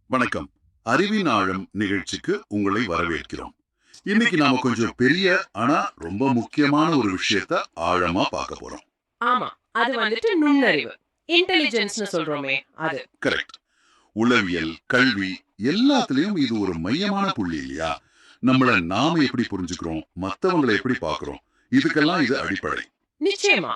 வணக்கம். அறிவின் ஆழம் நிகழ்ச்சிக்கு உங்களை வரவேற்கிறோம். இன்னைக்கு நாம கொஞ்சம் பெரிய ஆனா ரொம்ப முக்கியமான ஒரு விஷயத்த ஆழமா பார்க்க போறோம். ஆமா. அது வந்துட்டு நுண்ணறிவு. இன்டெலிஜென்ஸ்ன்னு சொல்றோமே அது. கரெக்ட். உளவியல், கல்வி எல்லாத்துலயும் இது ஒரு மையமான புள்ளி இல்லையா? நம்மள நாம எப்படி புரிஞ்சுக்கிறோம், மத்தவங்கள எப்படி பார்க்கிறோம், இதுக்கெல்லாம் இது அடிப்படை. நிச்சயமா.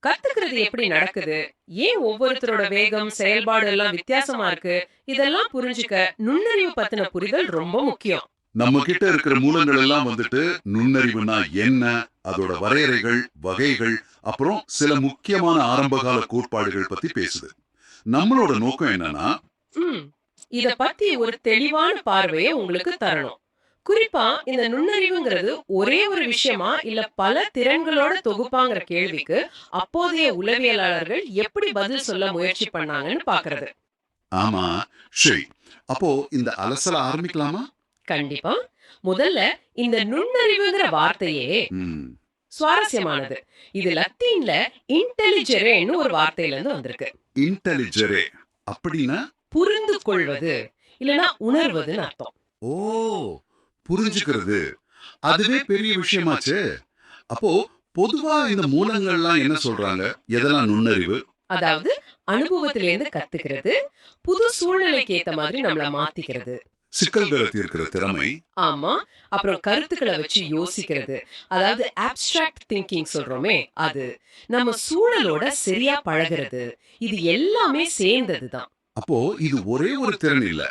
கத்துக்கிறது எப்படி நடக்குது? ஏன் ஒவ்வொருத்தரோட வேகம், செயல்பாடு எல்லாம் வித்தியாசமா இருக்கு? இதெல்லாம் புரிஞ்சுக்க நுண்ணறிவு பத்தின புரிதல் ரொம்ப முக்கியம். நம்ம கிட்ட இருக்கிற மூலங்கள் எல்லாம் வந்துட்டு நுண்ணறிவுனா என்ன, அதோட வரையறைகள், வகைகள், அப்புறம் சில முக்கியமான ஆரம்பகால கோட்பாடுகள் பத்தி பேசுது. நம்மளோட நோக்கம் என்னன்னா, ம். இத பத்தி ஒரு தெளிவான பார்வைய உங்களுக்கு தரணும். குறிப்பா இந்த நுண்ணறிவுங்கிறது ஒரே ஒரு விஷயமா இல்ல பல திறன்களோட தொகுப்பாங்கிற கேள்விக்கு அப்போதைய உளவியலாளர்கள் எப்படி பதில் சொல்ல முயற்சி பண்ணாங்கன்னு பார்க்கிறது. ஆமா, சரி. அப்போ இந்த அலசல ஆரம்பிக்கலாமா? கண்டிப்பா. முதல்ல இந்த நுண்ணறிவுங்கிற வார்த்தையே ம். சுவாரஸ்யமானது. இது லத்தீன்ல இன்டெலிஜெரேன்னு ஒரு வார்த்தையில இருந்து வந்திருக்கு. இன்டெலிஜெரே அப்படின்னா, புரிந்து கொள்வது இல்லனா உணர்வதுன்னு அர்த்தம். ஓ, புரிஞ்சுக்கிறது. அதுவே பெரிய விஷயமாச்சே. அப்போ பொதுவா இந்த மூலங்கள்லாம் என்ன சொல்றாங்க? எதெல்லாம் நுண்ணறிவு? அதாவது அனுபவத்திலேருந்து கத்துக்கிறது, புது சூழ்நிலைக்கு ஏத்த மாதிரி நம்மள மாத்திக்கிறது. சிக்கல்களை தீர்க்கிற திறமை. ஆமா. அப்புறம் கருத்துக்கள வச்சு யோசிக்கிறது. அதாவது அப்ஸ்ட்ராக்ட் திங்கிங் சொல்றோமே அது. நம்ம சூழலோட சரியா பழகுறது. இது எல்லாமே சேர்ந்தது தான். அப்போ இது ஒரே ஒரு திறன் இல்ல.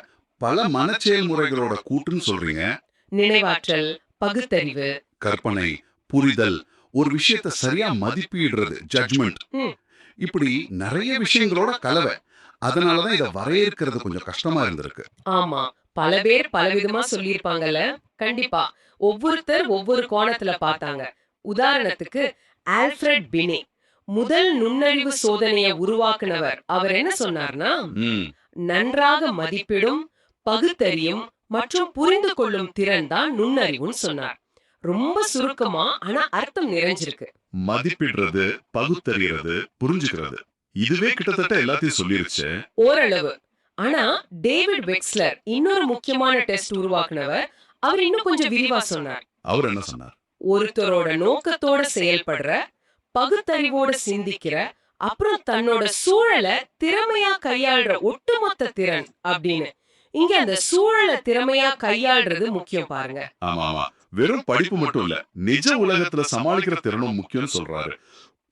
பல மனச்செயல்முறைகளோட கூட்டுன்னு சொல்றீங்க. நினைவாற்றல், பகுத்தறிவு. கற்பனை, புரிதல், ஒரு விஷயத்த சரியா மதிப்பிடுறது, ஜட்ஜ்மென்ட். ம். இப்படி நிறைய விஷயங்களோட கலவை. அதனால தான் இத வரையறுக்கிறது கொஞ்சம் கஷ்டமா இருந்திருக்கு. ஆமா. பல பேர் பலவிதமா சொல்லியிருப்பாங்கல்ல. கண்டிப்பா. ஒவ்வொருத்தர் ஒவ்வொரு கோணத்துல பார்த்தாங்க. உதாரணத்துக்கு ஆல்ஃபிரட் பினே முதல் நுண்ணறிவு சோதனைய உருவாக்குனவர். அவர் என்ன சொன்னார்னா, ம். நன்றாக மதிப்பிடும், பகுத்தறியும் மற்றும் புரிந்து கொள்ளும் திறன் தான் நுண்ணறிவுன்னு சொன்னார். ரொம்ப சுருக்கமா ஆனா அர்த்தம் நிறைஞ்சிருக்கு. மதிப்பிடுறது, பகுத்தறியறது, புரிஞ்சுக்கிறது. இதுவே கிட்டத்தட்ட எல்லாத்தையும் சொல்லிருச்சு. ஓரளவு. ஆனா டேவிட் வெக்ஸ்லர் இன்னொரு முக்கியமான டெஸ்ட் உருவாக்குனவர். அவர் இன்னும் கொஞ்சம் விரிவா சொன்னார். அவர் என்ன சொன்னார்? ஒருத்தரோட நோக்கத்தோட செயல்படுற, பகுத்தறிவோட சிந்திக்கிற, அப்புறம் தன்னோட சூழல திறமையா கையாள்ற ஒட்டுமொத்த திறன் அப்படின்னு. இங்க அந்த சூழல திறமையா கையாள்றது முக்கியம் பாருங்க. ஆமா, ஆமா. வெறும் படிப்பு மட்டும் இல்ல. நிஜ உலகத்துல சமாளிக்கிற திறனும் முக்கியம்னு சொல்றாரு.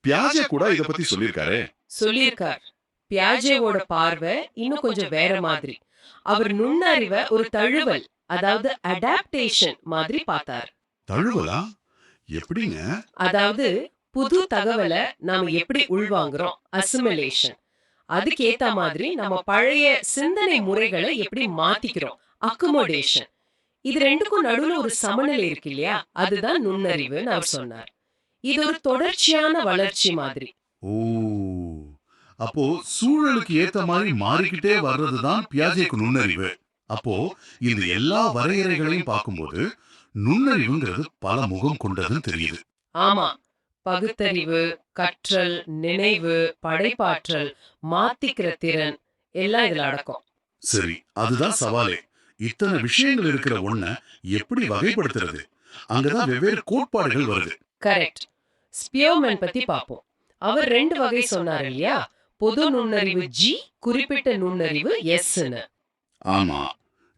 பியாஜே கூட இத பத்தி சொல்லியிருக்காரே. சொல்லியிருக்கார். பியாஜேவோட பார்வை இன்னும் கொஞ்சம் வேற மாதிரி. அவர் நுண்ணறிவ ஒரு தழுவல், அதாவது அடாப்டேஷன் மாதிரி பார்த்தார். தழுவலா? எப்படிங்க? அதாவது புது தகவல நாம எப்படி உள்வாங்குறோம், அசிமிலேஷன். அதுக்கு ஏத்த மாதிரி நம்ம பழைய சிந்தனை முறைகளை எப்படி மாத்திக்கிறோம், அக்குமோடேஷன். இது ரெண்டுக்கும் நடுவுல ஒரு சமநிலை இருக்கு இல்லையா, அதுதான் நுண்ணறிவுன்னு அவர் சொன்னார். இது ஒரு தொடர்ச்சியான வளர்ச்சி மாதிரி. ஓ! அப்போ சூழலுக்கு ஏத்த மாதிரி மாறிக்கிட்டே வர்றதுதான் பியாஜேக்கு நுண்ணறிவு. அப்போ இந்த எல்லா வரையறைகளையும் பார்க்கும்போது, நுண்ணறிவுங்கிறது பல முகம் கொண்டதுன்னு தெரியுது. ஆமா. பகுத்தறிவு, கற்றல், நினைவு, படைப்பாற்றல், மாத்திக்கிற திறன் எல்லாம் இதுல அடக்கம். சரி, அதுதான் சவாலே. இத்தனை விஷயங்கள் இருக்கிற ஒண்ண எப்படி வகைப்படுத்துறது? அங்கதான் வெவ்வேறு கோட்பாடுகள் வருது. கரெக்ட். ஸ்பியர்மேன் பத்தி பாப்போம். அவர் 2 வகை சொன்னார் இல்லையா? பொது நுண்ணறிவு ஜி, குறிப்பிட்ட நுண்ணறிவு எஸ்ன்னு. ஆமா.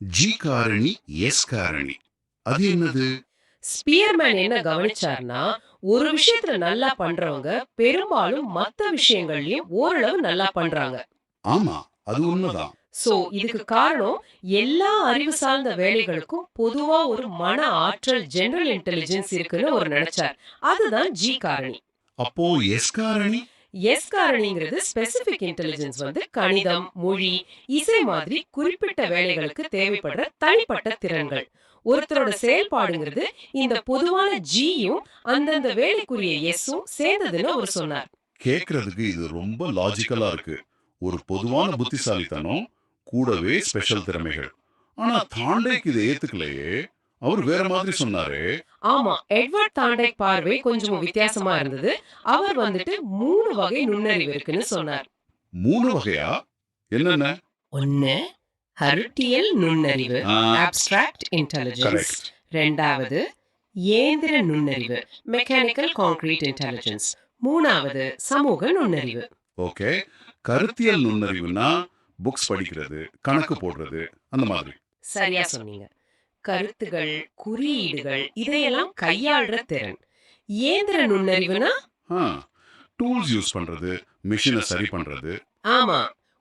ஜி காரணி, எஸ் காரணி. அது என்னது? ஸ்பியர்மேன் என்ன கவனிச்சார்னா, ஒரு விஷயத்துல நல்லா பண்றவங்க பெரும்பாலும் மத்த விஷயங்கள்லயும் ஓரளவு நல்லா பண்றாங்க. ஆமா, அது உண்மைதான். சோ இதுக்கு காரணம் எல்லா அறிவு சார்ந்த வேலைகளுக்கும் பொதுவா ஒரு மன ஆற்றல் ஜெனரல் இன்டெலிஜென்ஸ் இருக்குன்னு அவர் நினைச்சார். அதுதான் ஜி காரணி. அப்போ எஸ் காரணி? எஸ் காரணிங்கிறது ஸ்பெசிபிக் இன்டெலிஜென்ஸ் வந்து கணிதம், மொழி, இசை மாதிரி குறிப்பிட்ட வேலைகளுக்கு தேவைப்படுற தனிப்பட்ட திறன்கள். ஒருத்தரோட செயல்பாடுங்கிறது இந்த பொதுவான ஜியும் அந்தந்த வேலைக்குரிய எஸ்ஸும் சேர்ந்ததுன்னு அவர் சொன்னார். கேட்கறதுக்கு இது ரொம்ப லாஜிக்கலா இருக்கு. ஒரு பொதுவான புத்திசாலித்தனம், கூடவே ஸ்பெஷல் திறமைகள். ஆனா தாண்டேக்கு இதை ஏத்துக்கலையே. அவர் வேற மாதிரி சொன்னாரே. ஆமா, எட்வர்ட் தாண்டைக் பார்வை கொஞ்சம் வித்தியாசமா இருந்தது. அவர் வந்துட்டு 3 வகை நுண்ணறிவு இருக்குன்னு சொன்னார். 3 வகையா? என்னென்ன? 1. கருத்தியல் நுண்ணறிவு ஆ, abstract intelligence. correct. ரெண்டாவது இயந்திர நுண்ணறிவு மெக்கானிக்கல் கான்கிரீட் இன்டெலிஜென்ஸ். மூணாவது சமூக நுண்ணறிவு. ஓகே. கருத்தியல் நுண்ணறிவுனா புக்ஸ் படிக்கிறது, கணக்கு போடுறது, அந்த மாதிரி. சரியா சொன்னீங்க. கருத்துகள், குறியீடுகள் இதையெல்லாம் கையாள்ற திறன். இயந்திர நுண்ணறிவுனா டூல்ஸ் யூஸ் பண்றது, மிஷினை சரி பண்றது. ஆமா,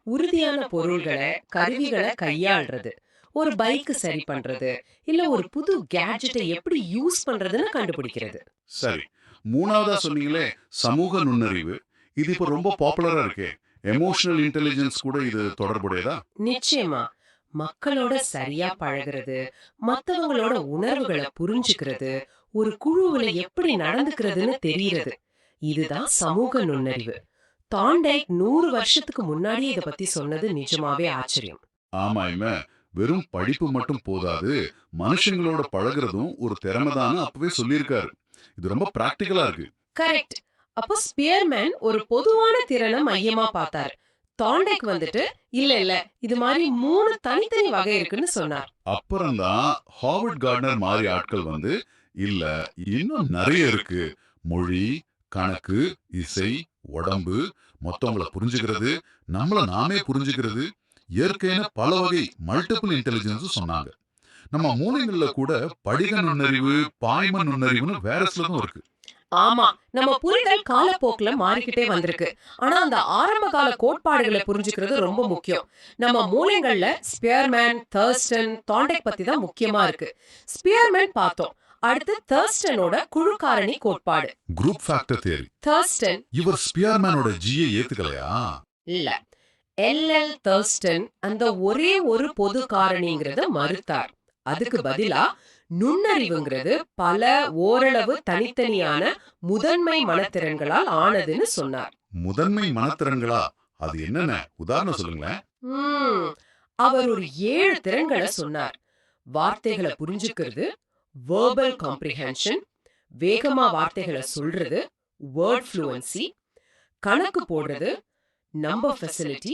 உறுதியான பொருள்களை, கருவிகளை கையாள்றது. ஒரு பைக் சரி பண்றது, இல்ல ஒரு புது கேட்ஜெட்டை எப்படி யூஸ் பண்றதுன்னு கண்டுபிடிக்கிறது. சரி. மூணாவதா சொன்னீங்களே சமூக நுண்ணறிவு. இது இப்போ ரொம்ப பாப்புலரா இருக்கே. எமோஷனல் இன்டெலிஜென்ஸ் கூட இது தொடர்புடையதா? நிச்சயமா. மக்களோட சரியா பழகுறது, மத்தவங்களோட உணர்வுகளை புரிஞ்சுக்கிறது, ஒரு குழுவுல எப்படி நடந்துக்கிறதுன்னு தெரியறது. இதுதான் சமூக நுண்ணறிவு. தாண்டைக் 100 வருஷத்துக்கு முன்னாடியே இத பத்தி சொன்னது நிஜமாவே ஆச்சரியம். ஆமா, வெறும் படிப்பு மட்டும் போதாது, மனுஷங்களோட பழகுறதும் ஒரு திறமைதான்னு அப்பவே சொல்லியிருக்காரு. இது ரொம்ப பிராக்டிக்கலா இருக்கு. கரெக்ட். அப்போ ஸ்பியர்மேன் ஒரு பொதுவான திறனை மையமா பார்த்தாரு. தாண்டைக் வந்துட்டு இல்ல இது மாதிரி 3 தனித்தனி வகை இருக்குன்னு சொன்னார். அப்புறம்தான் ஹாவர்ட் கார்ட்னர் மாதிரி ஆட்கள் வந்து இல்ல, இன்னும் நிறைய இருக்கு. மொழி, கணக்கு, இசை, உடம்பு, மொத்தவங்கள புரிஞ்சுக்கிறது, நம்மள நாமே புரிஞ்சுக்கிறது, இயற்கையான பல வகை மல்டிபிள் இன்டெலிஜென்ஸ் சொன்னாங்க. நம்ம மூளைகள்ல கூட படிக நுண்ணறிவு, பாய்ம நுண்ணறிவுன்னு வேற சிலதும் இருக்கு. ஆமா, நம்ம புரிதல் காலப்போக்குல மாறிக்கிட்டே வந்திருக்கு. ஆனா அந்த ஆரம்ப கால கோட்பாடுகளை புரிஞ்சுக்கிறது ரொம்ப முக்கியம். நம்ம மூளைகள்ல ஸ்பியர்மேன், தர்ஸ்டன், தாண்டைக் பத்தி தான் முக்கியமா இருக்கு. ஸ்பியர்மேன் பார்த்தோம். அடுத்து தர்ஸ்டனோட குழு காரணி கோட்பாடு. Group factor theory. தர்ஸ்டன் இவர் ஸ்பியர்மேனோட ஜியை ஏத்துக்கலையா? இல்ல, எல்.எல். தர்ஸ்டன் அந்த ஒரே ஒரு பொது காரணிங்கிறத மறுத்தார். அதுக்கு பதிலா நுண்ணறிவுங்கிறது பல ஓரளவு தனித்தனியான முதன்மை மனத்திறன்களால் ஆனதுன்னு சொன்னார். முதன்மை மனத்திறன்களா? அது என்னென்ன? உதாரணம் சொல்லுங்களேன். ம், அவர் ஒரு 7 திறன்களை சொன்னார். வார்த்தைகளை புரிஞ்சுக்கிறது, வெர்பல் காம்ப்ரிஹென்ஷன், வேகமா வார்த்தைகளை சொல்றது, வேர்ட் ஃப்ளூவன்சி, கணக்கு போடுறது, நம்பர் ஃபெசிலிட்டி,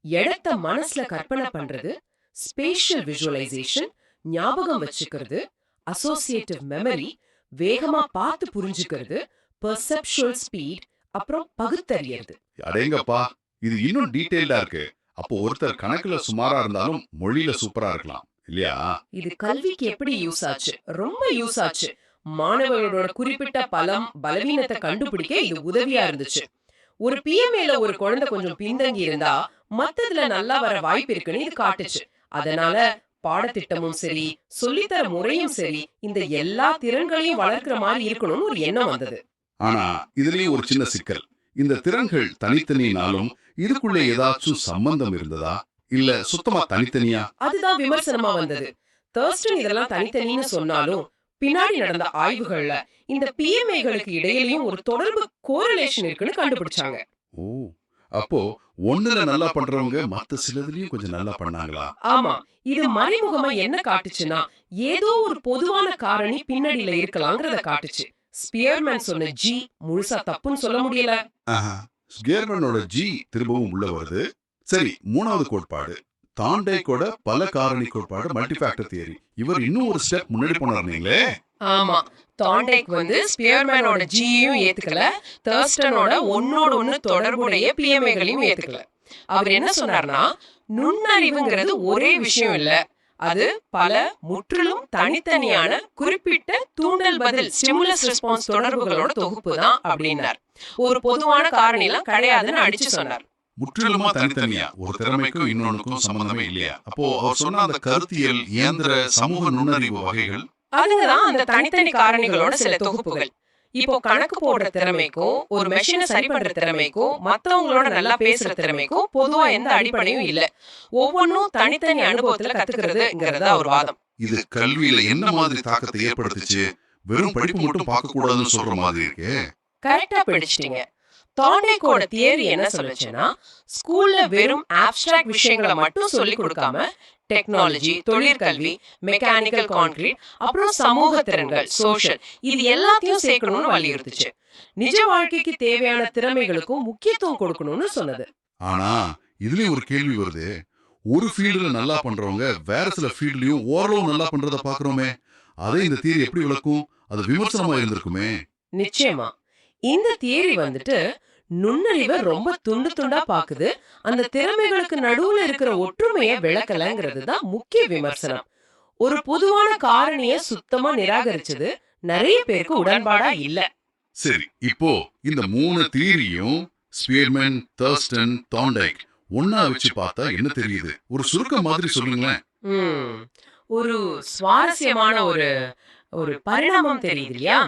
இடத்த மனசுல கற்பனை பண்றது, ஸ்பேஷியல் விசுவலைசேஷன், ஞாபகம் வச்சுக்கிறது, அசோசியேட்டிவ் மெமரி, வேகமா பார்த்து புரிஞ்சுக்கிறது, பெர்செப்சுவல் ஸ்பீட், அப்புறம் பகுத்தறியறது. அடேங்கப்பா, இது இன்னும் டீடைல்டா இருக்கு. அப்போ ஒருத்தர் கணக்குல சுமாரா இருந்தாலும் மொழியில சூப்பரா இருக்கலாம் இல்லையா? இது கல்விக்கு எப்படி யூஸ் ஆச்சு? ரொம்ப யூஸ் ஆச்சு. மாணவர்களோட குறிப்பிட்ட பலம், பலவீனத்தை கண்டுபிடிக்க இது உதவியா இருந்துச்சு. ஒரு பிஎம்ஏல ஒரு குழந்தை கொஞ்சம் பின்தங்கி இருந்தா மத்ததுல நல்லா வர வாய்ப்பு இருக்குன்னு இது காட்டுச்சு. அதனால பாடத்திட்டமும் சரி, சொல்லித்தர முறையும் சரி, இந்த எல்லா திறன்களையும் வளர்க்கிற மாதிரி இருக்கணும்னு ஒரு எண்ணம் வந்தது. ஆனா இதுலயும் ஒரு சின்ன சிக்கல். இந்த திறன்கள் தனித்தனினாலும் இதுக்குள்ள ஏதாச்சும் சம்பந்தம் இருந்ததா? இல்ல சுத்தமா தனித்தனியா? அதுதான் விமர்சனமா வந்தது. தர்ஸ்டன் இதெல்லாம் தனித்தனின்னு சொன்னாலும் பின்னாடி நடந்த ஆய்வுகள்ல இந்த பிஎம்ஏகளுக்கு இடையிலயும் ஒரு தொடர்பு கோரிலேஷன் இருக்குன்னு கண்டுபிடிச்சாங்க. ஓ, அப்போ ஒண்ணுல நல்லா பண்றவங்க மத்த சிலதுலயும் கொஞ்சம் நல்லா பண்ணாங்களா? ஆமா, இது மறைமுகமா என்ன காட்டுச்சுன்னா ஏதோ ஒரு பொதுவான காரணி பின்னணியில இருக்கலாங்கிறத காட்டுச்சு. ஸ்பியர்மேன் சொன்ன ஜி முழுசா தப்புன்னு சொல்ல முடியல. ஸ்பியர்மேனோட ஜி திரும்பவும் உள்ள வருது. சரி, மூணாவது கோட்பாடு தாண்டைக்கோட பல காரணி கோட்பாடு, மல்டிஃபேக்டர் தியரி. இவர் இன்னும் ஒரு ஸ்டெப் முன்னாடி போனாருங்களே. ஆமா, தாண்டைக் வந்து ஸ்பியர்மேனோட ஜியையும் ஏத்துக்கல, தர்ஸ்டனோட ஒன்னோட ஒன்னு தொடர்புடைய பிஎம்ஏகளையும் ஏத்துக்கல. அவர் என்ன சொன்னார்னா, நுண்ணறிவுங்கிறது ஒரே விஷயம் இல்ல, அது பல முற்றிலும் தனித்தனியான குறிப்பிட்ட தூண்டல் பதில் ஸ்டிமுலஸ் ரெஸ்பான்ஸ் தொடர்புகளோட தொகுப்பு தான் அப்படின்னார். ஒரு பொதுவான காரணி எல்லாம் கிடையாதுன்னு அடிச்சு சொன்னார். முற்றிலுமா தனித்தனியா? ஒரு திறமைக்கும் இன்னொன்னுக்கும் சம்பந்தமே இல்லையா? அப்போ அவர் சொன்ன அந்த கருத்தியல், இயந்திர, சமூக நுண்ணறிவு வகைகள் அதுங்கதான் அந்த தனித்தனி காரணிகளோட சில தொகுப்புகள். இப்போ கணக்கு போடுற திறமைக்கும், ஒரு மெஷினை சரி பண்ற திறமைக்கும், மத்தவங்களோட நல்லா பேசுற திறமைக்கும் பொதுவா எந்த அடிப்படையும் இல்ல. ஒவ்வொன்னும் தனித்தனி அனுபவத்துல கத்துக்கிறதுங்கிறது அவர் வாதம். இது கல்வியில என்ன மாதிரி தாக்கத்தை ஏற்படுத்துச்சு? வெறும் படிப்பு மட்டும் பார்க்க கூடாதுன்னு சொல்ற மாதிரி இருக்கே. கரெக்டா பிடிச்சிட்டீங்க. தாண்டைக்கோட தியரி என்ன சொல்லுச்சுன்னா, ஸ்கூல்ல வெறும் ஆப்ஸ்ட்ராக்ட் விஷயங்களை மட்டும் சொல்லி கொடுக்காம டெக்னாலஜி, தொழிற்கல்வி, மெக்கானிக்கல் கான்கிரீட், அப்புறம் சமூக திறன்கள், சோஷியல், இது எல்லாத்தையும் சேர்க்கணும்னு வலியுறுத்துச்சு. நிஜ வாழ்க்கைக்கு தேவையான திறமைகளுக்கும் முக்கியத்துவம் கொடுக்கணும்னு சொன்னது. ஆனா இதுலயும் ஒரு கேள்வி வருது. ஒரு ஃபீல்டுல நல்லா பண்றவங்க வேற சில ஃபீல்ட்லயும் ஓரளவு நல்லா பண்றத பாக்குறோமே. அதை இந்த தியரி எப்படி விளக்கும்? அது விமர்சனமா இருந்திருக்குமே. நிச்சயமா. இந்த தியரி வந்துட்டு நுண்ணறிவை ரொம்ப துண்டு துண்டா பாக்குது. அந்த திறமைகளுக்கு நடுவுல இருக்கிற ஒற்றுமைய விளக்கலங்கிறது தான் முக்கிய விமர்சனம். ஒரு பொதுவான காரணிய சுத்தமா நிராகரிச்சது நிறைய பேருக்கு உடன்பாடா இல்ல. சரி, இப்போ இந்த 3 தியரியும் ஸ்பியர்மேன், தர்ஸ்டன், தார்ண்டைக் ஒண்ணா வச்சு பார்த்தா என்ன தெரியுது? ஒரு சுருக்கம் மாதிரி சொல்லுங்களேன். ம். ஒரு சுவாரஸ்யமான ஒரு ஒரு பரிணாமம் தெரியுது இல்லையா?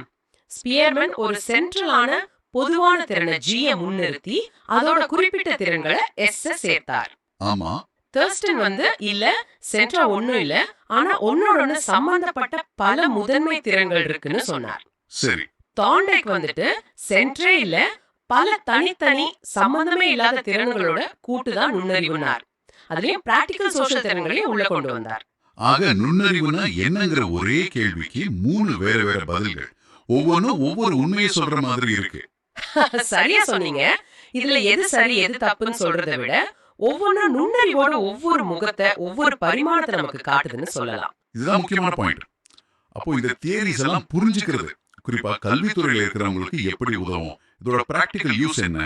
ஸ்பியர்மேன் ஒரு சென்ட்ரலான பொதுவான திறனை G-ய முன்னிறுத்தி அதோட குறிப்பிட்ட திறன்களை S-அ சேர்த்தார். ஆமா. தர்ஸ்டன் வந்து இல்ல சென்ட்ரா ஒண்ணும் இல்ல, ஆனா ஒன்னோட ஒண்ணு சம்பந்தப்பட்ட பல முதன்மை திறன்கள் இருக்குன்னு சொன்னார். சரி. தார்ண்டைக் வந்துட்டு சென்ட்ரே இல்ல, பல தனித்தனி சம்பந்தமே இல்லாத திறன்களோட கூட்டுதான் நுண்ணறிவுனார். அதுலயும் பிராக்டிகல் சோஷியல் திறன்களையும் உள்ள கொண்டு வந்தார். ஆக நுண்ணறிவுனா என்னங்கிற ஒரே கேள்விக்கு 3 வேற வேற பதில்கள். ஒவ்வொன்றும் ஒவ்வொரு உண்மையை சொல்ற மாதிரி இருக்கு. சரியா சொன்னீங்க. இதுல எது சரி எது தப்புன்னு சொல்றதை விட ஒவ்வொன்றும் நுண்ணறிவோட ஒவ்வொரு முகத்தை ஒவ்வொரு பரிமாணத்தை நமக்கு காட்டுதுன்னு சொல்லலாம். இதுதான் முக்கியமான பாயிண்ட். அப்போ இந்த தியரிஸ் எல்லாம் புரிஞ்சுக்கிறது, குறிப்பா கல்வித்துறையில இருக்கிறவங்களுக்கு எப்படி உதவும்? இதோட பிராக்டிகல் யூஸ் என்ன?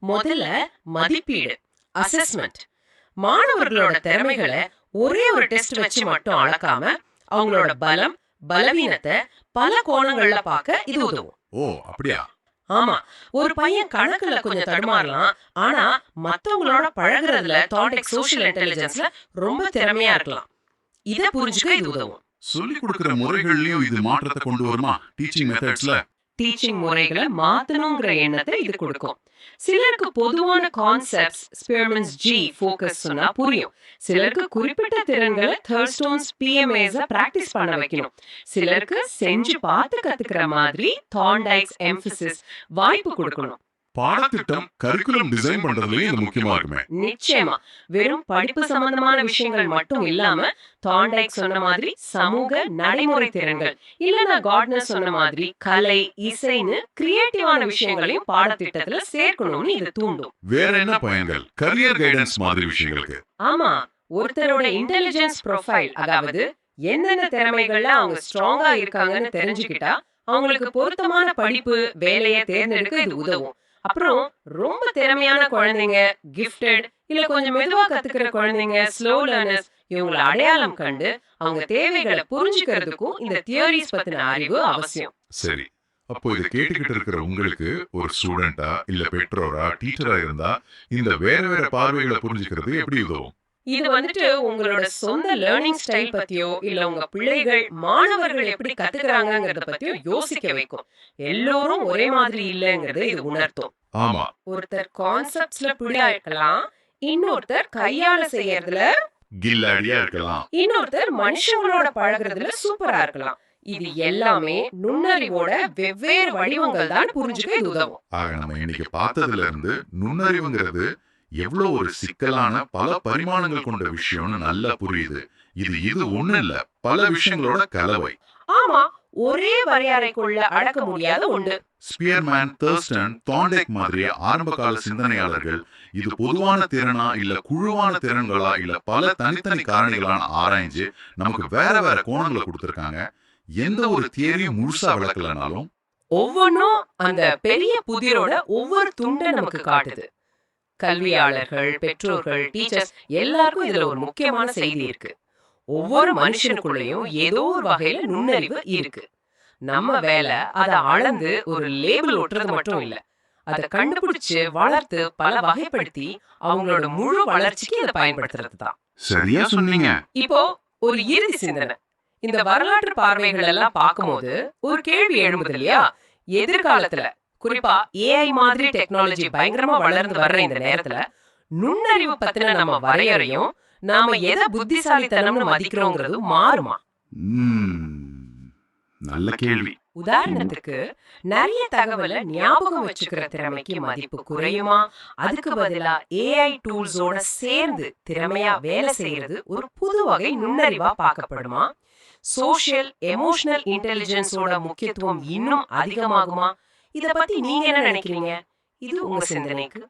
முதல்ல மதிப்பீடு, அசஸ்மெண்ட். மாணவர்களோட திறமைகளை ஒரே ஒரு டெஸ்ட் வச்சு மட்டும் அளக்காம அவங்களோட பலம், பலவீனத்தை பல கோணங்கள்ல பார்க்க இது உதவும். ஓ, அப்படியா? ஆமா, ஒரு பையன் கணக்குல கொஞ்சம் தடுமாறலாம், ஆனா மத்தவங்களோட பழகுறதுல தார்ண்டைக் சோஷியல் இன்டெலிஜென்ஸ்ல ரொம்ப திறமையா இருக்கலாம். இத புரிஞ்சுக்க இது உதவும். சொல்லி கொடுக்கிற முறைகள்லயும் இது மாற்றத்தை கொண்டு வருமா? டீச்சிங் மெத்தட்ஸ்ல? டீச்சிங் முறைகளை மாத்தணுங்கிற எண்ணத்தை இது கொடுக்கும். சிலருக்கு பொதுவான கான்செப்ட்ஸ் ஸ்பியர்மேன்ஸ் G ஃபோக்கஸ் சொன்னா புரியும். சிலருக்கு குறிப்பிட்ட திறன்களை தர்ஸ்டோன்ஸ் PMAs பிராக்டிஸ் பண்ண வைக்கணும். சிலருக்கு செஞ்சு பார்த்து கத்துக்கிற மாதிரி தார்ண்டைக்ஸ் எம்பசிஸ் வாய்ப்பு கொடுக்கணும். பாடத்திட்டம் கரிக்குலம் டிசைன் பண்றதுலயும் இது முக்கியமா இருக்குமே. நிச்சயமா. வெறும் படிப்பு சம்பந்தமான விஷயங்கள் மட்டும் இல்லாம தார்ண்டைக் சொன்ன மாதிரி சமூக நடைமுறை திறன்கள், இல்லனா கார்ட்னர் சொன்ன மாதிரி கலை, இசைன்னு கிரியேட்டிவான விஷயங்களையும் பாடத்திட்டத்துல சேர்க்கணும்னு இது தூண்டும். வேற என்ன பயன்கள்? கரியர் கைடன்ஸ் மாதிரி விஷயங்களுக்கு? ஆமா, ஒருத்தரோட இன்டெலிஜென்ஸ் ப்ரொஃபைல், அதாவது என்னென்ன திறமைகள்ல அவங்க ஸ்ட்ராங்கா இருக்காங்கன்னு தெரிஞ்சுக்கிட்டா அவங்களுக்கு பொருத்தமான படிப்பு, வேலையை தேர்ந்தெடுக்க இது உதவும். அப்புறம் ரொம்ப திறமையான குழந்தைங்க, கிஃப்டட் இல்ல கொஞ்சம் மெதுவா கத்துக்கிற குழந்தைங்க, ஸ்லோ லேர்னர்ஸ், இவங்களை அடையாளம் கண்டு அவங்க தேவைகளை புரிஞ்சுக்கிறதுக்கும் இந்த தியரிஸ் பத்தின அறிவு அவசியம். சரி. அப்போ இதை கேட்டுக்கிட்டு இருக்கிற உங்களுக்கு ஒரு ஸ்டூடெண்டா இல்ல பெற்றோரா டீச்சரா இருந்தா இந்த வேற வேற பார்வைகளை புரிஞ்சுக்கிறது எப்படி உதவும்? இது வந்துட்டு உங்களோட சொந்த லேர்னிங் ஸ்டைல் பத்தியோ இல்ல உங்க பிள்ளைகள், மாணவர்கள் எப்படி கத்துக்கிறாங்கங்கறத பத்தியோ யோசிக்க வைக்கும். எல்லோரும் ஒரே மாதிரி இல்லங்கிறது இது உணர்த்தும். ஆமா. ஒருத்தர் கான்செப்ட்ஸ்ல பிடியா இருக்கலாம், இன்னொருத்தர் கையால செய்யறதுல, கில்லாடியா இருக்கலாம், இன்னொருத்தர் மனுஷங்களோட பழகுறதுல சூப்பரா இருக்கலாம். இது எல்லாமே நுண்ணறிவோட வெவ்வேறு வடிவங்கள் தான் புரிஞ்சுக்க இது உதவும். ஆக நம்ம இன்னைக்கு பார்த்ததுல இருந்து நுண்ணறிவுங்கிறது எவ்வளவு ஒரு சிக்கலான பல பரிமாணங்கள் கொண்ட விஷயம்னு நல்லா புரியுது. இது ஒண்ணு இல்ல, பல விஷயங்களோட கலவை. ஆமா, ஒரே வரையறைக்குள்ள அடக்க முடியாத ஒன்று. ஸ்பியர்மேன், தர்ஸ்டன், தார்ண்டைக் மாதிரி ஆரம்ப கால சிந்தனையாளர்கள் இது பொதுவான திறனா இல்ல குழுவான திறன்களா இல்ல பல தனித்தனி காரணிகளான ஆராய்ஞ்சு நமக்கு வேற வேற கோணங்களை கொடுத்திருக்காங்க. எந்த ஒரு தியரியும் முழுசா விளக்கலனாலும் ஒவ்வொன்னும் அந்த பெரிய புதிரோட ஒவ்வொரு துண்டை நமக்கு காட்டுது. கல்வியாளர்கள், பெற்றோர்கள், டீச்சர்ஸ் எல்லாருக்கும் இதுல ஒரு முக்கியமான செய்தி இருக்கு. ஒவ்வொரு மனுஷனுக்குள்ளேயும் ஏதோ ஒரு வகையில நுண்ணறிவு இருக்கு. நம்ம வேலை அதை அளந்து ஒரு லேபிள் ஒட்டுறது மட்டும் இல்ல, அதை கண்டுபிடிச்சு வளர்த்து பல வகைப்படுத்தி அவங்களோட முழு வளர்ச்சிக்கு இதை பயன்படுத்துறது தான். சரியா சொன்னீங்க. இப்போ ஒரு இறுதி சிந்தனை. இந்த வரலாற்று பார்வைகள் எல்லாம் பார்க்கும்போது ஒரு கேள்வி எழும்புது இல்லையா? எதிர்காலத்துல குறிப்பா AI மாதிரி டெக்னாலஜி பயங்கரமா வளர்ந்து வர்ற இந்த நேரத்துல நுண்ணறிவு பத்தின நம்ம வரையறையும் நாம எதை புத்திசாலித்தனம்னு மதிக்கிறோங்கிறது மாறுமா? நல்ல கேள்வி. உதாரணத்துக்கு நிறைய தகவலை ஞாபகம் வச்சுக்கிற திறமைக்கு மதிப்பு குறையுமா? அதுக்கு பதிலா AI டூல்ஸோட சேர்ந்து திறமையா வேலை செய்யறது ஒரு புது வகை நுண்ணறிவா பார்க்கப்படுமா? சோஷியல் எமோஷனல் இன்டெலிஜென்ஸோட முக்கியத்துவம் இன்னும் அதிகமாகுமா? இத பத்தி நீங்க என்ன நினைக்கிறீங்க? இது உங்க சிந்தனைக்கு.